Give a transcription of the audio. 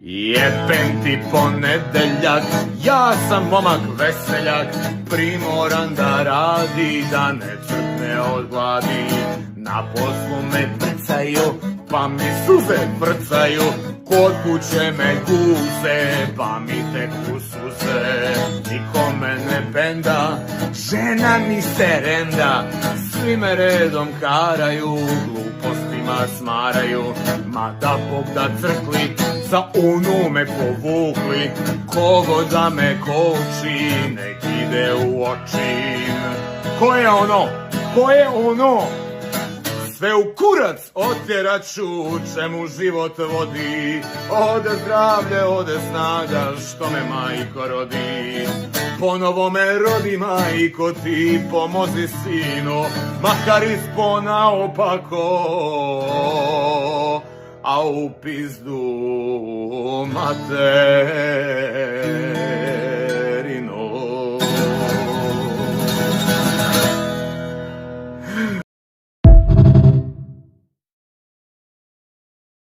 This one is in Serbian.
Jebem ti ponedeljak, ja sam momak veseljak, primoran da radi, da ne crkne od gladi. Na poslu me prcaju, pa mi suze frcaju, kod kuće me guze, pa mi teku suze. Nikome ne benda, žena mi se renda, svi me redom karaju, glupostima smaraju. Ma da Bog da crkli, za onu me povukli, kogo da me koči, nek ide u oči. Ko je ono? Ko je ono? Sve u kurac otjeraću, čemu život vodi. Ode zdravlje, ode snaga, što me majko rodi. Ponovo me rodi majko ti, pomozi sinu, makar ispo naopako, a u pizdu mater.